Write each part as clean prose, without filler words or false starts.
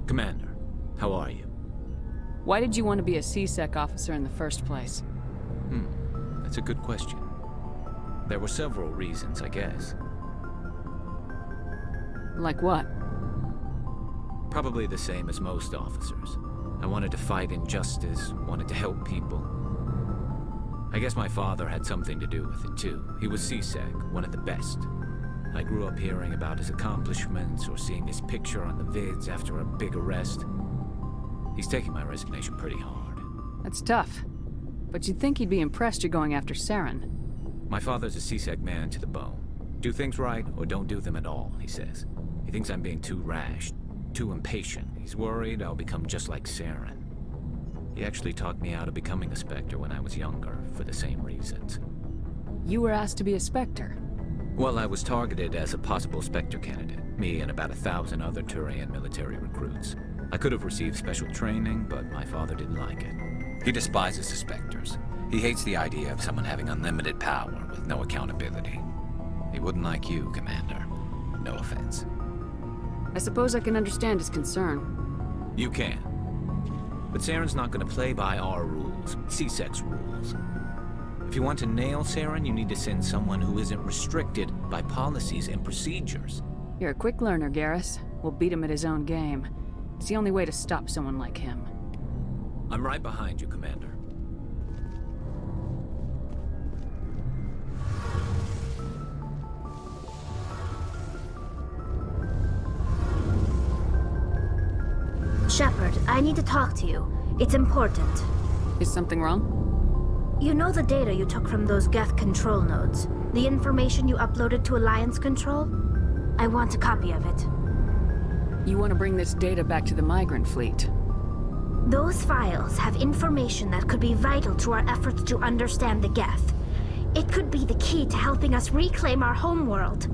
Commander, how are you? Why did you want to be a C-Sec officer in the first place? That's a good question. There were several reasons, I guess. Like what? Probably the same as most officers. I wanted to fight injustice, wanted to help people. I guess my father had something to do with it too. He was C-Sec, one of the best. I grew up hearing about his accomplishments or seeing his picture on the vids after a big arrest. He's taking my resignation pretty hard. That's tough. But you'd think he'd be impressed you're going after Saren. My father's a C-Sec man to the bone. Do things right or don't do them at all, he says. He thinks I'm being too rash, too impatient. He's worried I'll become just like Saren. He actually talked me out of becoming a Spectre when I was younger, for the same reasons. You were asked to be a Spectre? Well, I was targeted as a possible Spectre candidate. Me and about 1,000 other Turian military recruits. I could have received special training, but my father didn't like it. He despises the Spectres. He hates the idea of someone having unlimited power with no accountability. He wouldn't like you, Commander. No offense. I suppose I can understand his concern. You can. But Saren's not going to play by our rules, C-Sec's rules. If you want to nail Saren, you need to send someone who isn't restricted by policies and procedures. You're a quick learner, Garrus. We'll beat him at his own game. It's the only way to stop someone like him. I'm right behind you, Commander. Shepard, I need to talk to you. It's important. Is something wrong? You know the data you took from those Geth control nodes? The information you uploaded to Alliance Control? I want a copy of it. You want to bring this data back to the migrant fleet? Those files have information that could be vital to our efforts to understand the Geth. It could be the key to helping us reclaim our homeworld.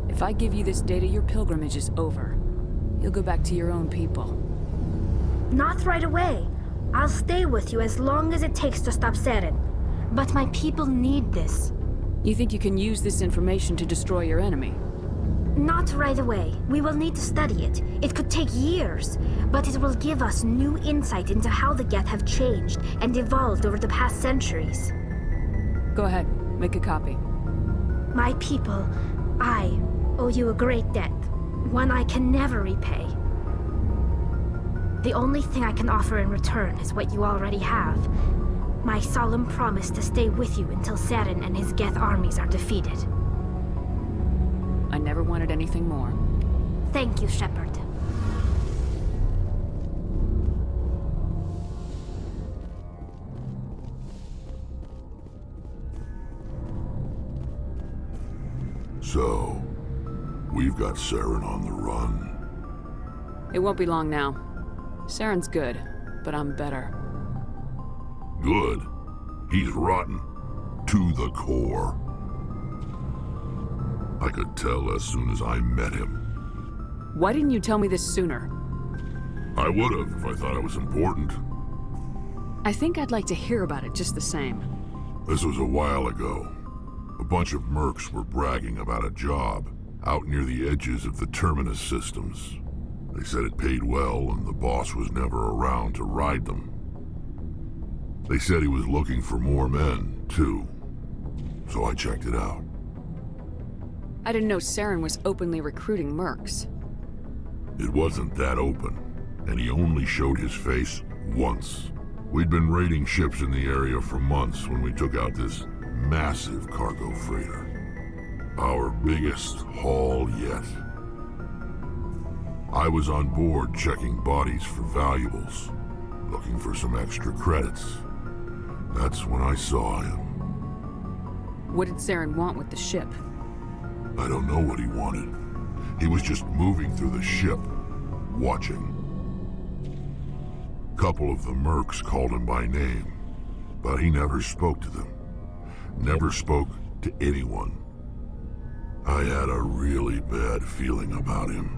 If I give you this data, your pilgrimage is over. You'll go back to your own people. Not right away. I'll stay with you as long as it takes to stop Saren. But my people need this. You think you can use this information to destroy your enemy? Not right away. We will need to study it. It could take years, but it will give us new insight into how the Geth have changed and evolved over the past centuries. Go ahead, make a copy. My people, I owe you a great debt, one I can never repay. The only thing I can offer in return is what you already have. My solemn promise to stay with you until Saren and his Geth armies are defeated. I never wanted anything more. Thank you, Shepard. So, we've got Saren on the run. It won't be long now. Saren's good, but I'm better. Good. He's rotten. To the core. I could tell as soon as I met him. Why didn't you tell me this sooner? I would have if I thought it was important. I think I'd like to hear about it just the same. This was a while ago. A bunch of mercs were bragging about a job out near the edges of the Terminus systems. They said it paid well and the boss was never around to ride them. They said he was looking for more men, too. So I checked it out. I didn't know Saren was openly recruiting mercs. It wasn't that open, and he only showed his face once. We'd been raiding ships in the area for months when we took out this massive cargo freighter. Our biggest haul yet. I was on board checking bodies for valuables, looking for some extra credits. That's when I saw him. What did Saren want with the ship? I don't know what he wanted. He was just moving through the ship, watching. Couple of the mercs called him by name, but he never spoke to them. Never spoke to anyone. I had a really bad feeling about him,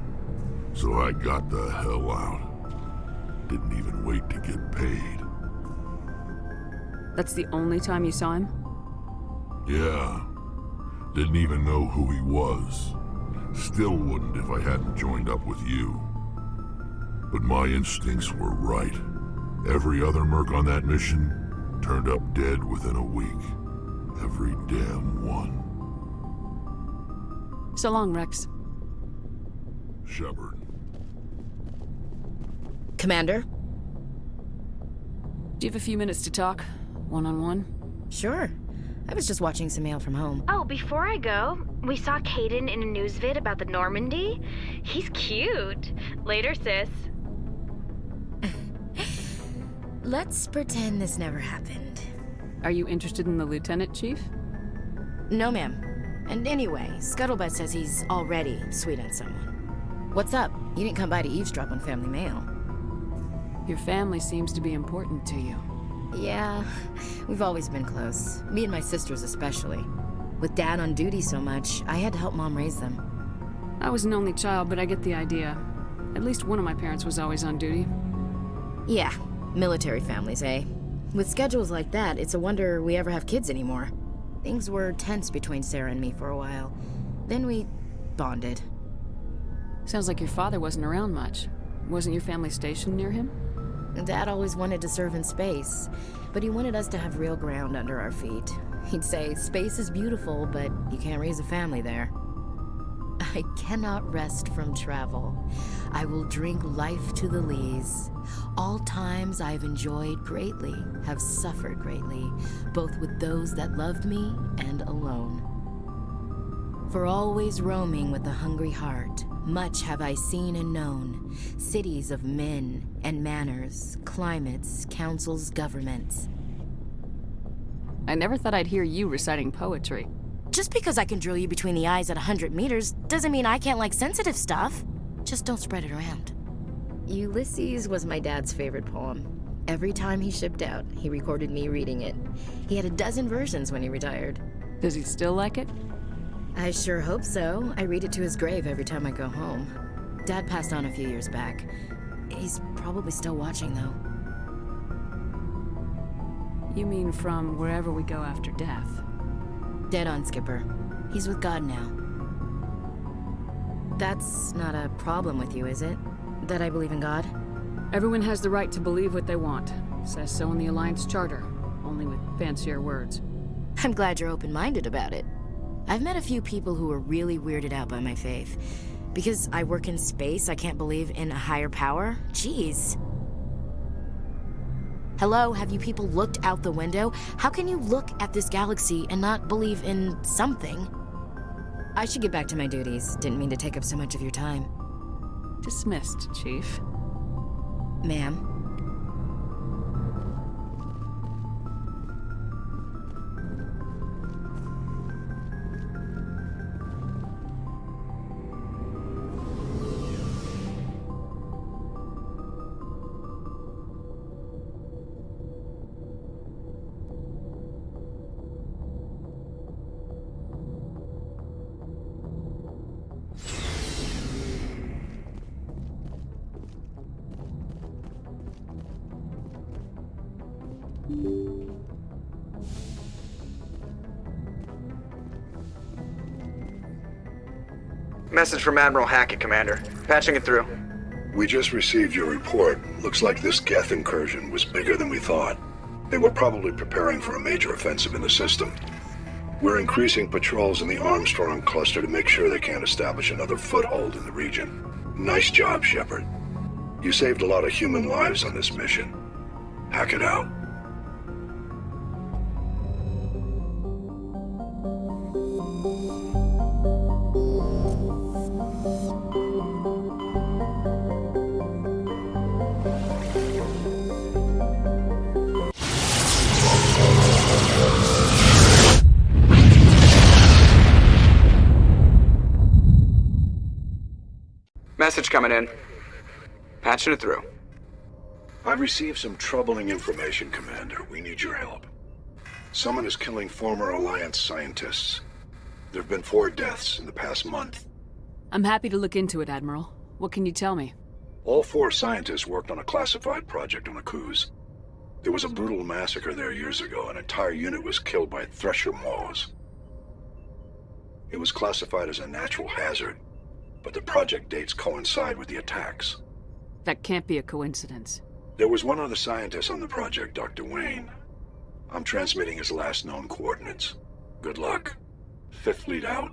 so I got the hell out. Didn't even wait to get paid. That's the only time you saw him? Yeah. Didn't even know who he was. Still wouldn't if I hadn't joined up with you. But my instincts were right. Every other merc on that mission turned up dead within a week. Every damn one. So long, Rex. Shepard. Commander? Do you have a few minutes to talk? One-on-one? Sure. I was just watching some mail from home. Oh, before I go, we saw Caden in a news vid about the Normandy. He's cute. Later, sis. Let's pretend this never happened. Are you interested in the Lieutenant, Chief? No, ma'am. And anyway, Scuttlebutt says he's already sweet on someone. What's up? You didn't come by to eavesdrop on family mail. Your family seems to be important to you. Yeah, we've always been close. Me and my sisters especially. With Dad on duty so much, I had to help Mom raise them. I was an only child, but I get the idea. At least one of my parents was always on duty. Yeah, military families, eh? With schedules like that, it's a wonder we ever have kids anymore. Things were tense between Saren and me for a while. Then we bonded. Sounds like your father wasn't around much. Wasn't your family stationed near him? Dad always wanted to serve in space, but he wanted us to have real ground under our feet. He'd say, space is beautiful, but you can't raise a family there. I cannot rest from travel. I will drink life to the lees. All times I've enjoyed greatly, have suffered greatly, both with those that loved me and alone. For always roaming with a hungry heart, much have I seen and known, cities of men and manners, climates, councils, governments. I never thought I'd hear you reciting poetry. Just because I can drill you between the eyes at 100 meters doesn't mean I can't like sensitive stuff. Just don't spread it around. Ulysses was my dad's favorite poem. Every time he shipped out, he recorded me reading it. He had a dozen versions when he retired. Does he still like it? I sure hope so. I read it to his grave every time I go home. Dad passed on a few years back. He's probably still watching, though. You mean from wherever we go after death? Dead on, Skipper. He's with God now. That's not a problem with you, is it? That I believe in God? Everyone has the right to believe what they want. Says so in the Alliance Charter, only with fancier words. I'm glad you're open-minded about it. I've met a few people who are really weirded out by my faith. Because I work in space, I can't believe in a higher power? Jeez. Hello, have you people looked out the window? How can you look at this galaxy and not believe in something? I should get back to my duties. Didn't mean to take up so much of your time. Dismissed, Chief. Ma'am. Message from Admiral Hackett, Commander. Patching it through. We just received your report. Looks like this Geth incursion was bigger than we thought. They were probably preparing for a major offensive in the system. We're increasing patrols in the Armstrong cluster to make sure they can't establish another foothold in the region. Nice job, Shepard. You saved a lot of human lives on this mission. Hackett out. Message coming in. Patching it through. I've received some troubling information, Commander. We need your help. Someone is killing former Alliance scientists. There have been 4 deaths in the past month. I'm happy to look into it, Admiral. What can you tell me? All 4 scientists worked on a classified project on Akuz. There was a brutal massacre there years ago. An entire unit was killed by Thresher maws. It was classified as a natural hazard, but the project dates coincide with the attacks. That can't be a coincidence. There was one other scientist on the project, Dr. Wayne. I'm transmitting his last known coordinates. Good luck. Fifth Fleet out.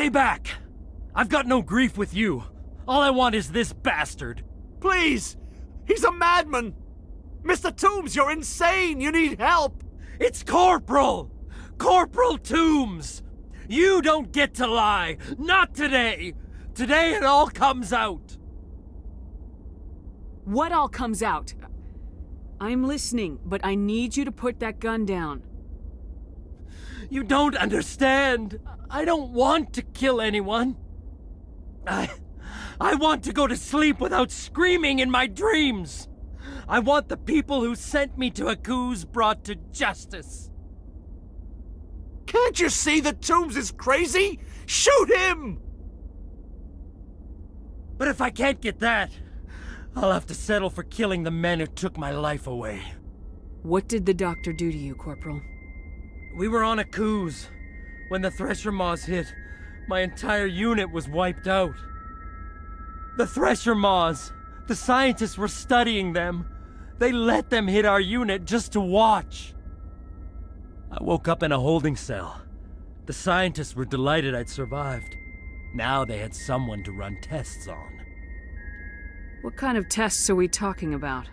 Stay back! I've got no grief with you. All I want is this bastard. Please! He's a madman! Mr. Toombs, you're insane! You need help! It's Corporal! Corporal Toombs! You don't get to lie! Not today! Today it all comes out! What all comes out? I'm listening, but I need you to put that gun down. You don't understand! I don't want to kill anyone. I want to go to sleep without screaming in my dreams! I want the people who sent me to Aku's brought to justice. Can't you see that Toombs is crazy? Shoot him! But if I can't get that, I'll have to settle for killing the men who took my life away. What did the doctor do to you, Corporal? We were on Aku's. When the Thresher Maws hit, my entire unit was wiped out. The Thresher Maws, the scientists were studying them. They let them hit our unit just to watch. I woke up in a holding cell. The scientists were delighted I'd survived. Now they had someone to run tests on. What kind of tests are we talking about?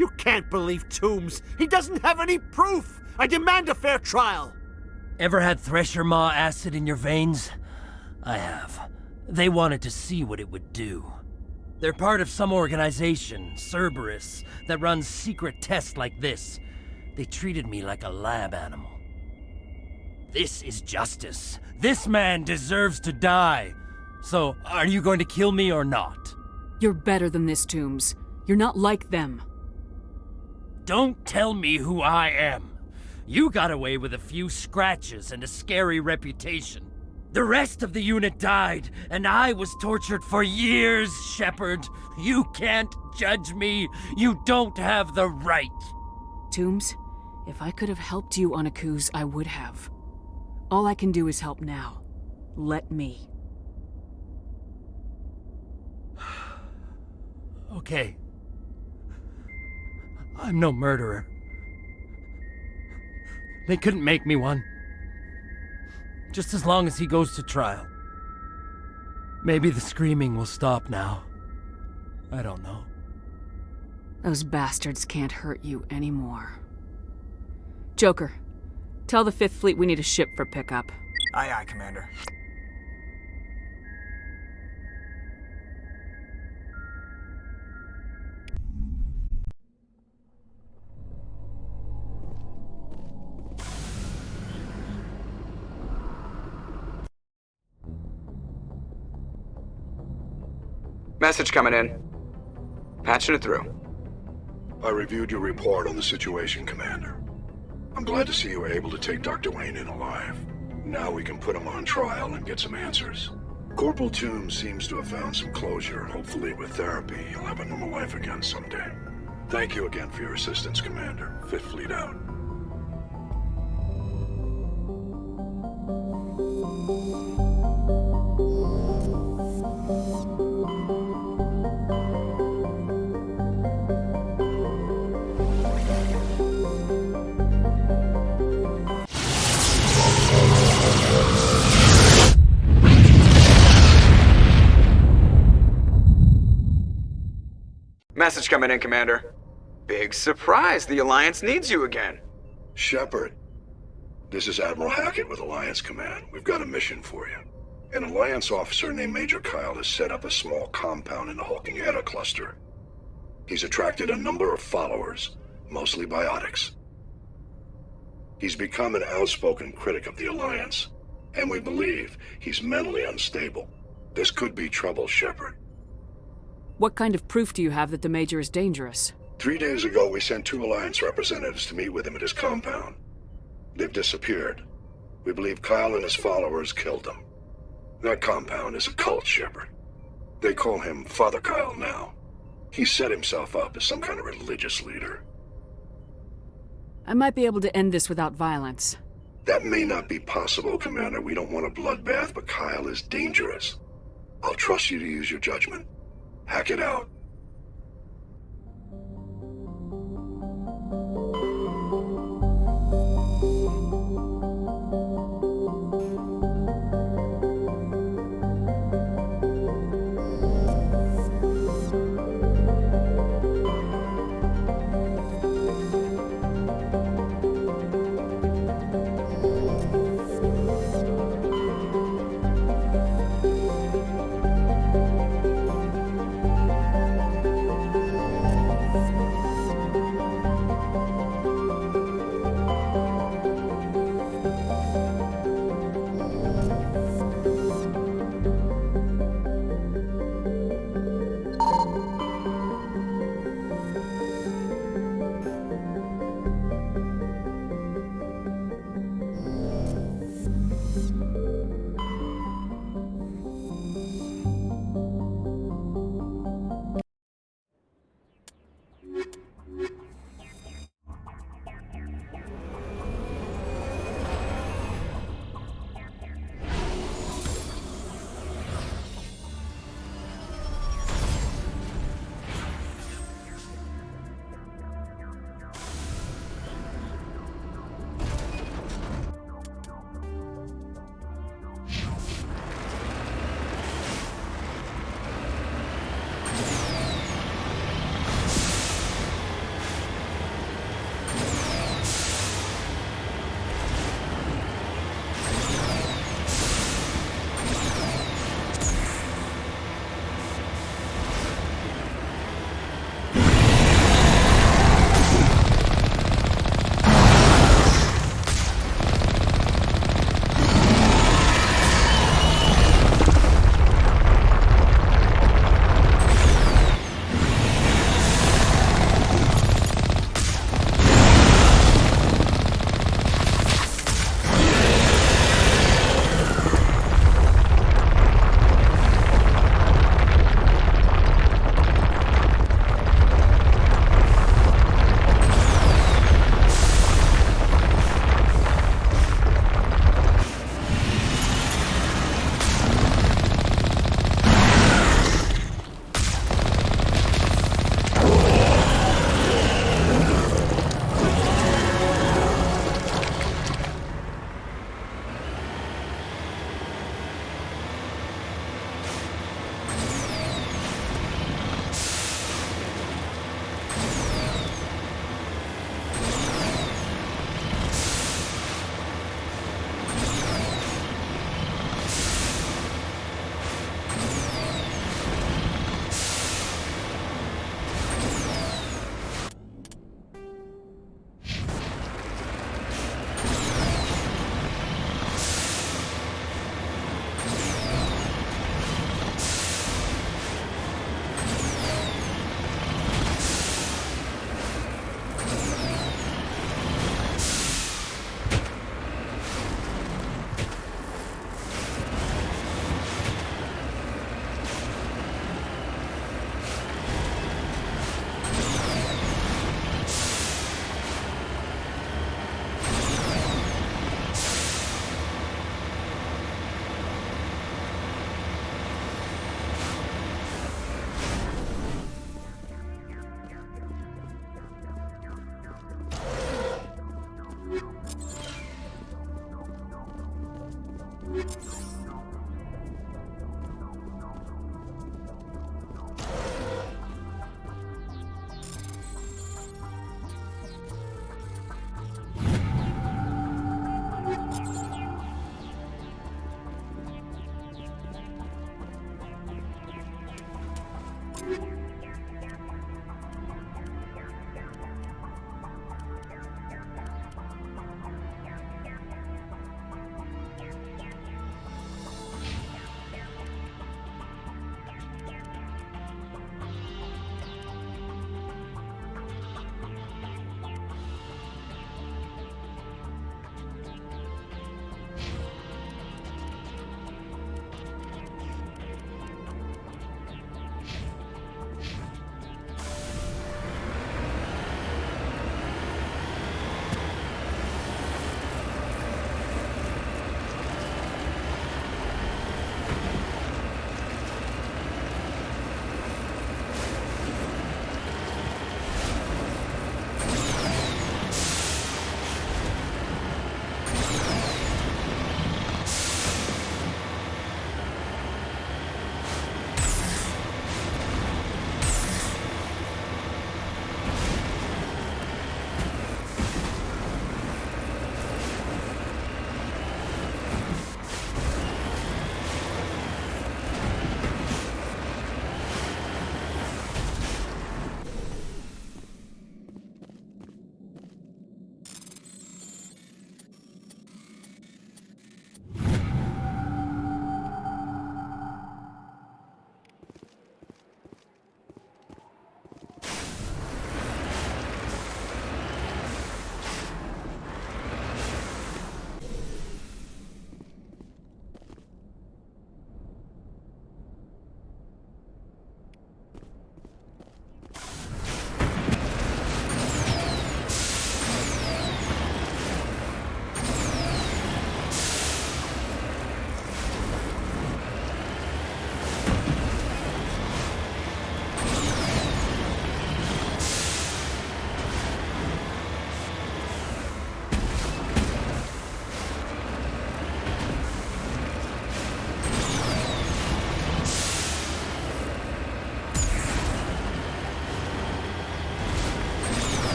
You can't believe Toombs! He doesn't have any proof! I demand a fair trial! Ever had Thresher Maw acid in your veins? I have. They wanted to see what it would do. They're part of some organization, Cerberus, that runs secret tests like this. They treated me like a lab animal. This is justice. This man deserves to die. So, are you going to kill me or not? You're better than this, Toombs. You're not like them. Don't tell me who I am. You got away with a few scratches and a scary reputation. The rest of the unit died, and I was tortured for years, Shepard. You can't judge me. You don't have the right. Toombs, if I could have helped you on Aku's, I would have. All I can do is help now. Let me. Okay. I'm no murderer. They couldn't make me one. Just as long as he goes to trial. Maybe the screaming will stop now. I don't know. Those bastards can't hurt you anymore. Joker, tell the Fifth Fleet we need a ship for pickup. Aye, aye, Commander. Message coming in. Patching it through. I reviewed your report on the situation, Commander. I'm glad to see you were able to take Dr. Wayne in alive. Now we can put him on trial and get some answers. Corporal Toombs seems to have found some closure, and hopefully with therapy, he'll have a normal life again someday. Thank you again for your assistance, Commander. Fifth Fleet out. Message coming in, Commander. Big surprise, the Alliance needs you again. Shepard, this is Admiral Hackett with Alliance Command. We've got a mission for you. An Alliance officer named Major Kyle has set up a small compound in the Hulking Eta cluster. He's attracted a number of followers, mostly biotics. He's become an outspoken critic of the Alliance, and we believe he's mentally unstable. This could be trouble, Shepard. What kind of proof do you have that the Major is dangerous? 3 days ago, we sent 2 Alliance representatives to meet with him at his compound. They've disappeared. We believe Kyle and his followers killed them. That compound is a cult, Shepard. They call him Father Kyle now. He set himself up as some kind of religious leader. I might be able to end this without violence. That may not be possible, Commander. We don't want a bloodbath, but Kyle is dangerous. I'll trust you to use your judgment. Hack it out.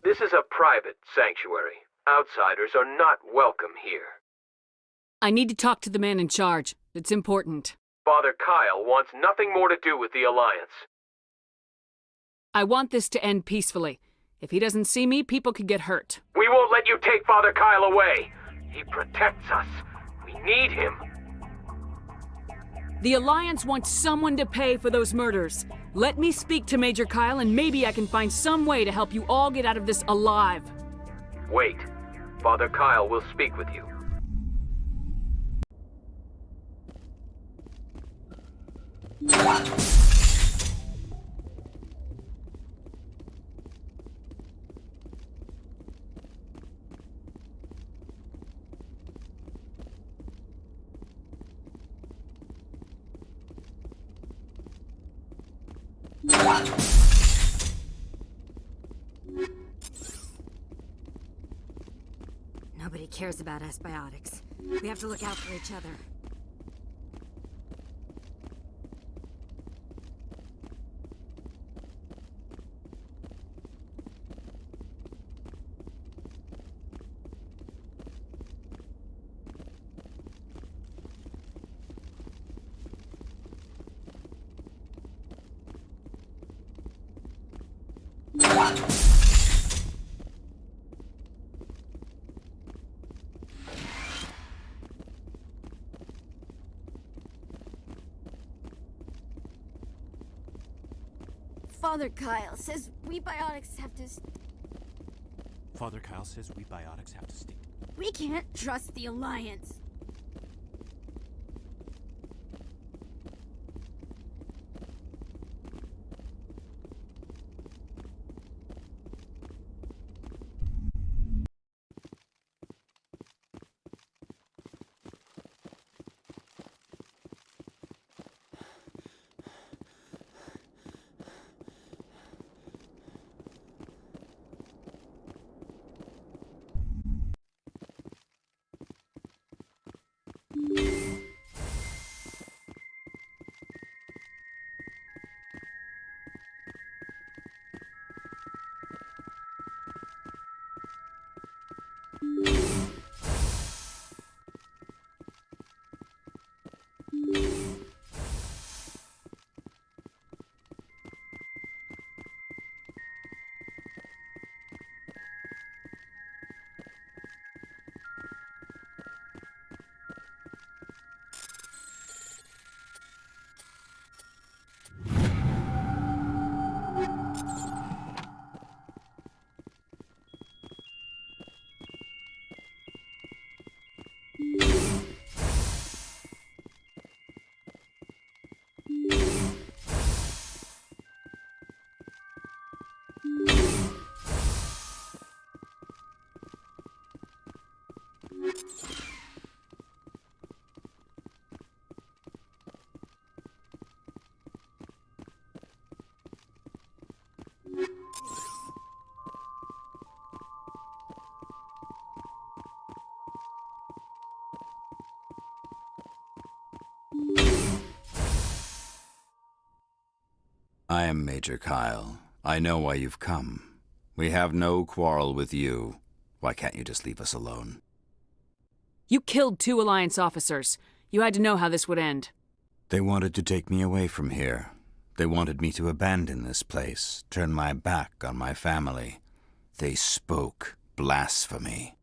This is a private sanctuary. Outsiders are not welcome here. I need to talk to the man in charge. It's important. Father Kyle wants nothing more to do with the Alliance. I want this to end peacefully. If he doesn't see me, people could get hurt. We won't let you take Father Kyle away. He protects us. We need him. The Alliance wants someone to pay for those murders. Let me speak to Major Kyle and maybe I can find some way to help you all get out of this alive. Wait. Father Kyle will speak with you. Nobody cares about us biotics. We have to look out for each other. Father Kyle says we biotics have to... Father Kyle says we biotics have to stay. We can't trust the Alliance. I am Major Kyle. I know why you've come. We have no quarrel with you. Why can't you just leave us alone? You killed 2 Alliance officers. You had to know how this would end. They wanted to take me away from here. They wanted me to abandon this place, turn my back on my family. They spoke blasphemy.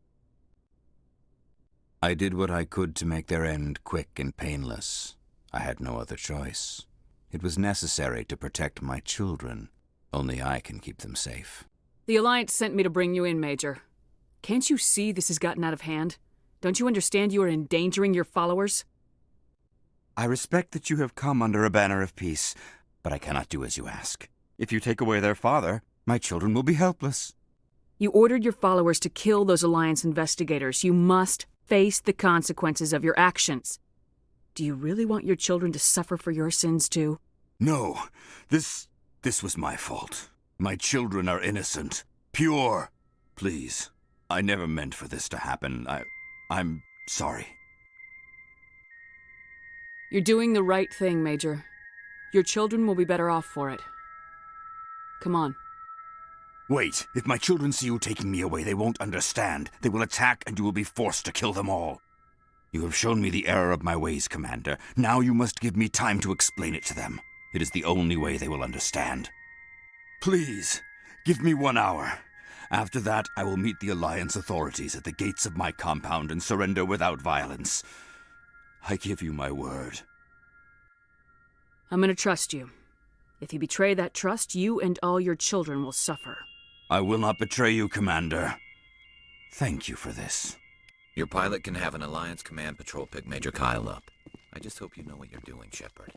I did what I could to make their end quick and painless. I had no other choice. It was necessary to protect my children. Only I can keep them safe. The Alliance sent me to bring you in, Major. Can't you see this has gotten out of hand? Don't you understand you are endangering your followers? I respect that you have come under a banner of peace, but I cannot do as you ask. If you take away their father, my children will be helpless. You ordered your followers to kill those Alliance investigators. You must face the consequences of your actions. Do you really want your children to suffer for your sins, too? No, this was my fault. My children are innocent, pure. Please, I never meant for this to happen. I'm sorry. You're doing the right thing, Major. Your children will be better off for it. Come on. Wait, if my children see you taking me away, they won't understand. They will attack, and you will be forced to kill them all. You have shown me the error of my ways, Commander. Now you must give me time to explain it to them. It is the only way they will understand. Please, give me 1 hour. After that, I will meet the Alliance authorities at the gates of my compound and surrender without violence. I give you my word. I'm gonna trust you. If you betray that trust, you and all your children will suffer. I will not betray you, Commander. Thank you for this. Your pilot can have an Alliance Command Patrol pick Major Kyle up. I just hope you know what you're doing, Shepard.